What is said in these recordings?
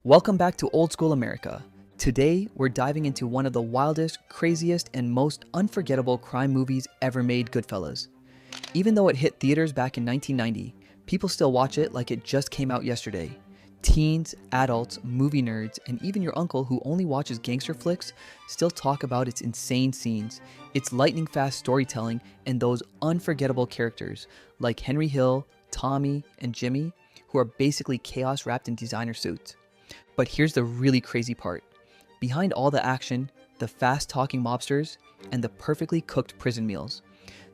Welcome back to Old School America. Today, we're diving into one of the wildest, craziest, and most unforgettable crime movies ever made, Goodfellas. Even though it hit theaters back in 1990, people still watch it like it just came out yesterday. Teens, adults, movie nerds, and even your uncle who only watches gangster flicks still talk about its insane scenes, its lightning-fast storytelling, and those unforgettable characters like Henry Hill, Tommy, and Jimmy, who are basically chaos wrapped in designer suits. But here's the really crazy part. Behind all the action, the fast-talking mobsters, and the perfectly cooked prison meals,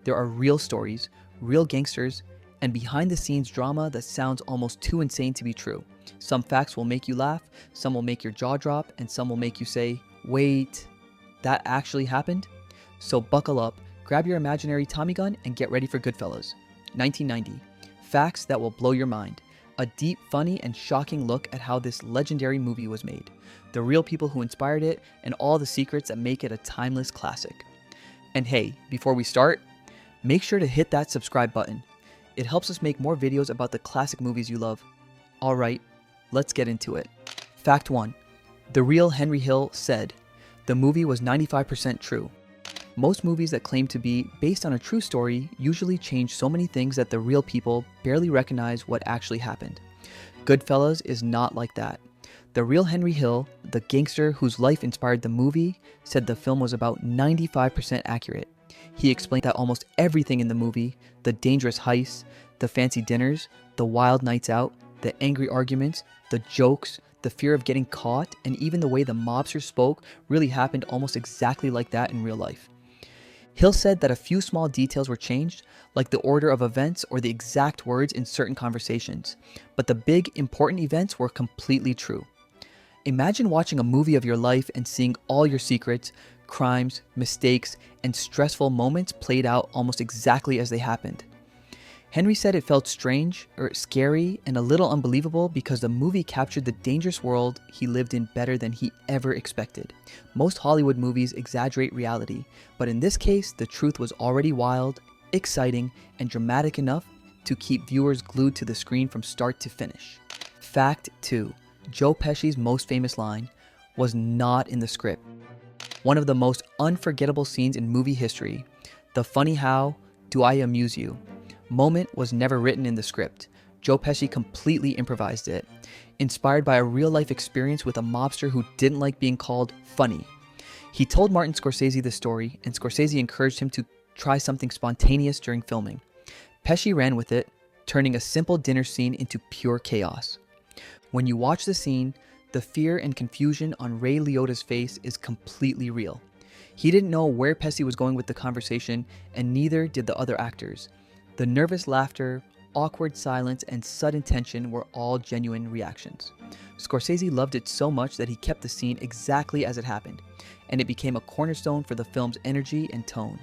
there are real stories, real gangsters, and behind-the-scenes drama that sounds almost too insane to be true. Some facts will make you laugh, some will make your jaw drop, and some will make you say, wait, that actually happened? So buckle up, grab your imaginary Tommy gun, and get ready for Goodfellas. 1990. Facts that will blow your mind. A deep, funny, and shocking look at how this legendary movie was made, the real people who inspired it, and all the secrets that make it a timeless classic. And hey, before we start, make sure to hit that subscribe button. It helps us make more videos about the classic movies you love. Alright, let's get into it. Fact 1. The real Henry Hill said, the movie was 95% true. Most movies that claim to be based on a true story usually change so many things that the real people barely recognize what actually happened. Goodfellas is not like that. The real Henry Hill, the gangster whose life inspired the movie, said the film was about 95% accurate. He explained that almost everything in the movie, the dangerous heists, the fancy dinners, the wild nights out, the angry arguments, the jokes, the fear of getting caught, and even the way the mobsters spoke really happened almost exactly like that in real life. Hill said that a few small details were changed, like the order of events or the exact words in certain conversations, but the big, important events were completely true. Imagine watching a movie of your life and seeing all your secrets, crimes, mistakes, and stressful moments played out almost exactly as they happened. Henry said it felt strange, or scary, and a little unbelievable because the movie captured the dangerous world he lived in better than he ever expected. Most Hollywood movies exaggerate reality, but in this case, the truth was already wild, exciting, and dramatic enough to keep viewers glued to the screen from start to finish. Fact 2. Joe Pesci's most famous line was not in the script. One of the most unforgettable scenes in movie history, the funny how, "Do I amuse you?" moment was never written in the script. Joe Pesci completely improvised it, inspired by a real-life experience with a mobster who didn't like being called funny. He told Martin Scorsese the story, and Scorsese encouraged him to try something spontaneous during filming. Pesci ran with it, turning a simple dinner scene into pure chaos. When you watch the scene, the fear and confusion on Ray Liotta's face is completely real. He didn't know where Pesci was going with the conversation, and neither did the other actors. The nervous laughter, awkward silence, and sudden tension were all genuine reactions. Scorsese loved it so much that he kept the scene exactly as it happened, and it became a cornerstone for the film's energy and tone.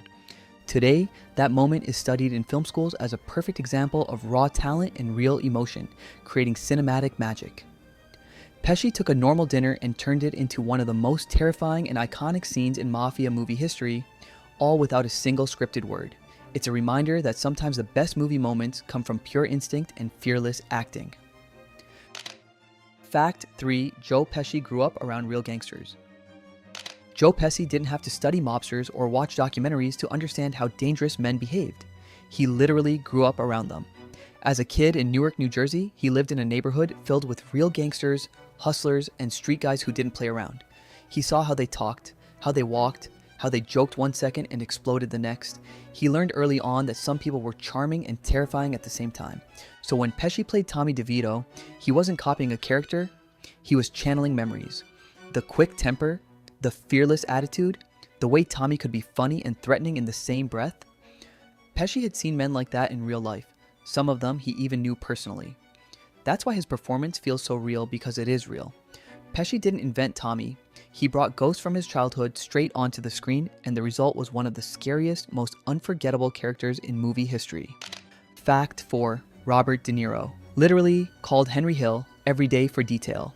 Today, that moment is studied in film schools as a perfect example of raw talent and real emotion, creating cinematic magic. Pesci took a normal dinner and turned it into one of the most terrifying and iconic scenes in mafia movie history, all without a single scripted word. It's a reminder that sometimes the best movie moments come from pure instinct and fearless acting. Fact 3. Joe Pesci grew up around real gangsters. Joe Pesci didn't have to study mobsters or watch documentaries to understand how dangerous men behaved. He literally grew up around them. As a kid in Newark, New Jersey, he lived in a neighborhood filled with real gangsters, hustlers, and street guys who didn't play around. He saw how they talked, how they walked, how they joked one second and exploded the next. He learned early on that some people were charming and terrifying at the same time. So when Pesci played Tommy DeVito, he wasn't copying a character, he was channeling memories. The quick temper, the fearless attitude, the way Tommy could be funny and threatening in the same breath. Pesci had seen men like that in real life. Some of them he even knew personally. That's why his performance feels so real, because it is real. Pesci didn't invent Tommy. He brought ghosts from his childhood straight onto the screen, and the result was one of the scariest, most unforgettable characters in movie history. Fact 4. Robert De Niro, literally called Henry Hill every day for detail.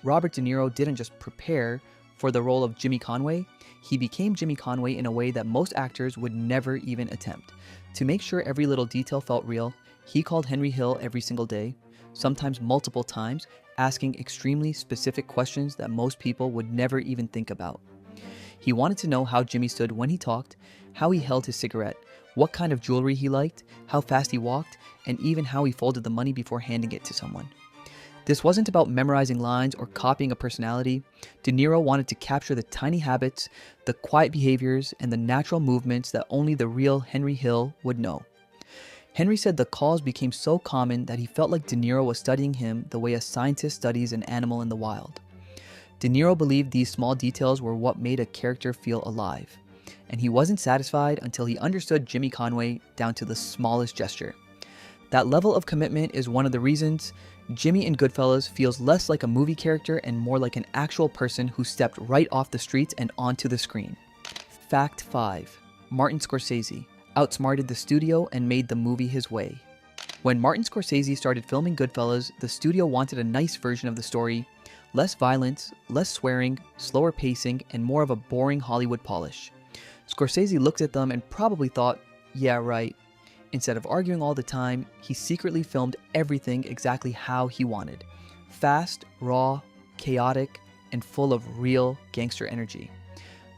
Robert De Niro didn't just prepare for the role of Jimmy Conway, he became Jimmy Conway in a way that most actors would never even attempt. To make sure every little detail felt real, he called Henry Hill every single day, sometimes multiple times, asking extremely specific questions that most people would never even think about. He wanted to know how Jimmy stood when he talked, how he held his cigarette, what kind of jewelry he liked, how fast he walked, and even how he folded the money before handing it to someone. This wasn't about memorizing lines or copying a personality. De Niro wanted to capture the tiny habits, the quiet behaviors, and the natural movements that only the real Henry Hill would know. Henry said the calls became so common that he felt like De Niro was studying him the way a scientist studies an animal in the wild. De Niro believed these small details were what made a character feel alive, and he wasn't satisfied until he understood Jimmy Conway down to the smallest gesture. That level of commitment is one of the reasons Jimmy in Goodfellas feels less like a movie character and more like an actual person who stepped right off the streets and onto the screen. Fact 5. Martin Scorsese outsmarted the studio and made the movie his way. When Martin Scorsese started filming Goodfellas, the studio wanted a nice version of the story, less violence, less swearing, slower pacing, and more of a boring Hollywood polish. Scorsese looked at them and probably thought, yeah, right. Instead of arguing all the time, he secretly filmed everything exactly how he wanted. Fast, raw, chaotic, and full of real gangster energy.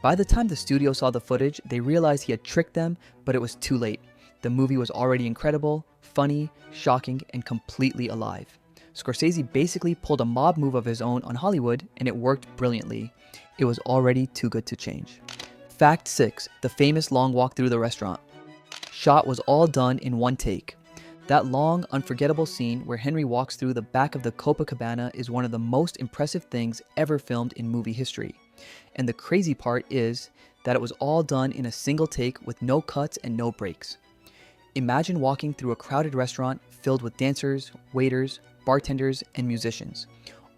By the time the studio saw the footage, they realized he had tricked them, but it was too late. The movie was already incredible, funny, shocking, and completely alive. Scorsese basically pulled a mob move of his own on Hollywood, and it worked brilliantly. It was already too good to change. Fact 6. The famous long walk through the restaurant. Shot was all done in one take. That long, unforgettable scene where Henry walks through the back of the Copacabana is one of the most impressive things ever filmed in movie history. And the crazy part is that it was all done in a single take with no cuts and no breaks. Imagine walking through a crowded restaurant filled with dancers, waiters, bartenders, and musicians,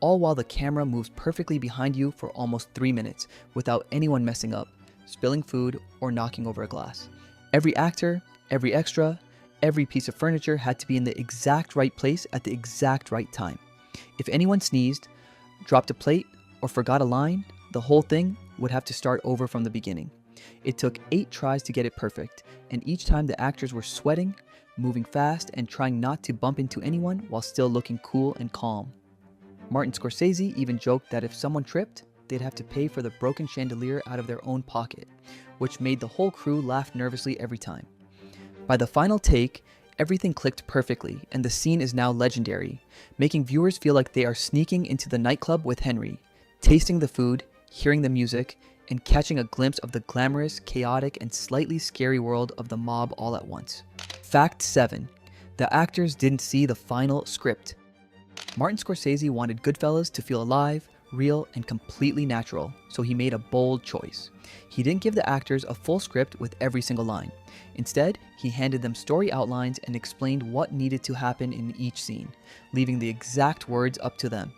all while the camera moves perfectly behind you for almost 3 minutes without anyone messing up, spilling food, or knocking over a glass. Every actor, every extra, every piece of furniture had to be in the exact right place at the exact right time. If anyone sneezed, dropped a plate, or forgot a line, the whole thing would have to start over from the beginning. It took 8 tries to get it perfect, and each time the actors were sweating, moving fast, and trying not to bump into anyone while still looking cool and calm. Martin Scorsese even joked that if someone tripped, they'd have to pay for the broken chandelier out of their own pocket, which made the whole crew laugh nervously every time. By the final take, everything clicked perfectly, and the scene is now legendary, making viewers feel like they are sneaking into the nightclub with Henry, tasting the food, hearing the music, and catching a glimpse of the glamorous, chaotic, and slightly scary world of the mob all at once. Fact 7. The actors didn't see the final script. Martin Scorsese wanted Goodfellas to feel alive, real, and completely natural, so he made a bold choice. He didn't give the actors a full script with every single line. Instead, he handed them story outlines and explained what needed to happen in each scene, leaving the exact words up to them.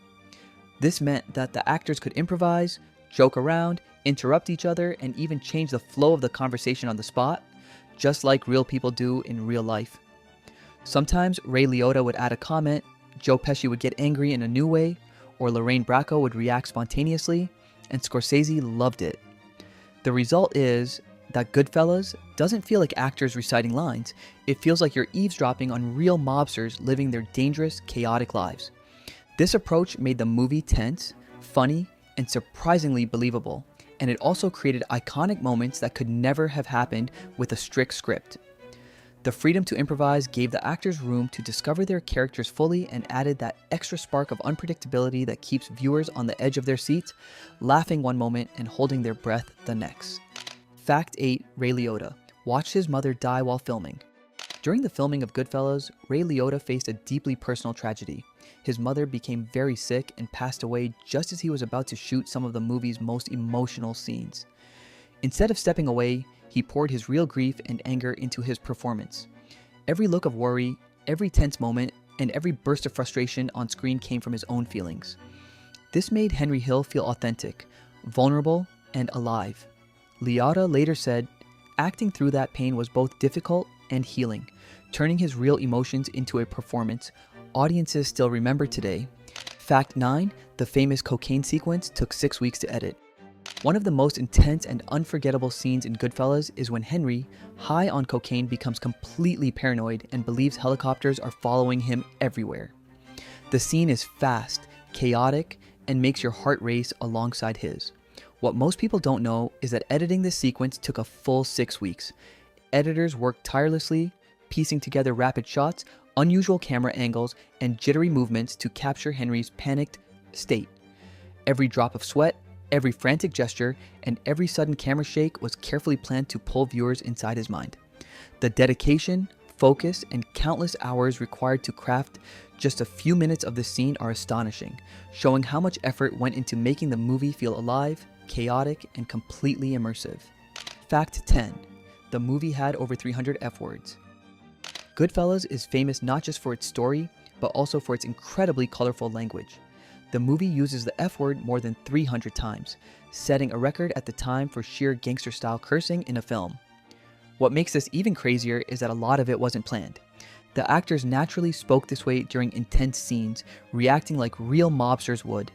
This meant that the actors could improvise, joke around, interrupt each other, and even change the flow of the conversation on the spot, just like real people do in real life. Sometimes Ray Liotta would add a comment, Joe Pesci would get angry in a new way, or Lorraine Bracco would react spontaneously, and Scorsese loved it. The result is that Goodfellas doesn't feel like actors reciting lines. It feels like you're eavesdropping on real mobsters living their dangerous, chaotic lives. This approach made the movie tense, funny, and surprisingly believable, and it also created iconic moments that could never have happened with a strict script. The freedom to improvise gave the actors room to discover their characters fully and added that extra spark of unpredictability that keeps viewers on the edge of their seats, laughing one moment and holding their breath the next. Fact 8. Ray Liotta watched his mother die while filming. During the filming of Goodfellas, Ray Liotta faced a deeply personal tragedy. His mother became very sick and passed away just as he was about to shoot some of the movie's most emotional scenes. Instead of stepping away, he poured his real grief and anger into his performance. Every look of worry, every tense moment, and every burst of frustration on screen came from his own feelings. This made Henry Hill feel authentic, vulnerable, and alive. Liotta later said, acting through that pain was both difficult and healing, turning his real emotions into a performance audiences still remember today. Fact 9. The famous cocaine sequence took 6 weeks to edit. One of the most intense and unforgettable scenes in Goodfellas is when Henry, high on cocaine, becomes completely paranoid and believes helicopters are following him everywhere. The scene is fast, chaotic, and makes your heart race alongside his. What most people don't know is that editing this sequence took a full 6 weeks. Editors worked tirelessly, piecing together rapid shots, unusual camera angles, and jittery movements to capture Henry's panicked state. Every drop of sweat, every frantic gesture, and every sudden camera shake was carefully planned to pull viewers inside his mind. The dedication, focus, and countless hours required to craft just a few minutes of this scene are astonishing, showing how much effort went into making the movie feel alive, chaotic, and completely immersive. Fact 10. The movie had over 300 F-words. Goodfellas is famous not just for its story, but also for its incredibly colorful language. The movie uses the F-word more than 300 times, setting a record at the time for sheer gangster-style cursing in a film. What makes this even crazier is that a lot of it wasn't planned. The actors naturally spoke this way during intense scenes, reacting like real mobsters would.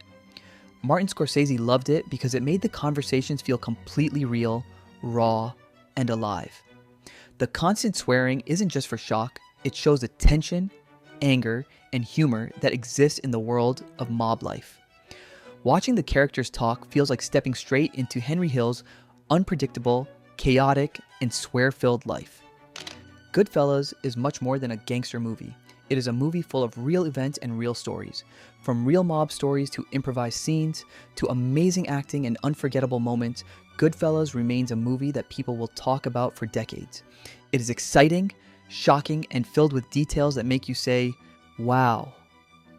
Martin Scorsese loved it because it made the conversations feel completely real, raw, and alive. The constant swearing isn't just for shock, it shows the tension, anger, and humor that exists in the world of mob life. Watching the characters talk feels like stepping straight into Henry Hill's unpredictable, chaotic, and swear-filled life. Goodfellas is much more than a gangster movie. It is a movie full of real events and real stories. From real mob stories to improvised scenes, to amazing acting and unforgettable moments, Goodfellas remains a movie that people will talk about for decades. It is exciting, shocking, and filled with details that make you say, wow,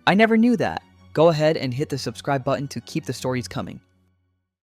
I never knew that. Go ahead and hit the subscribe button to keep the stories coming.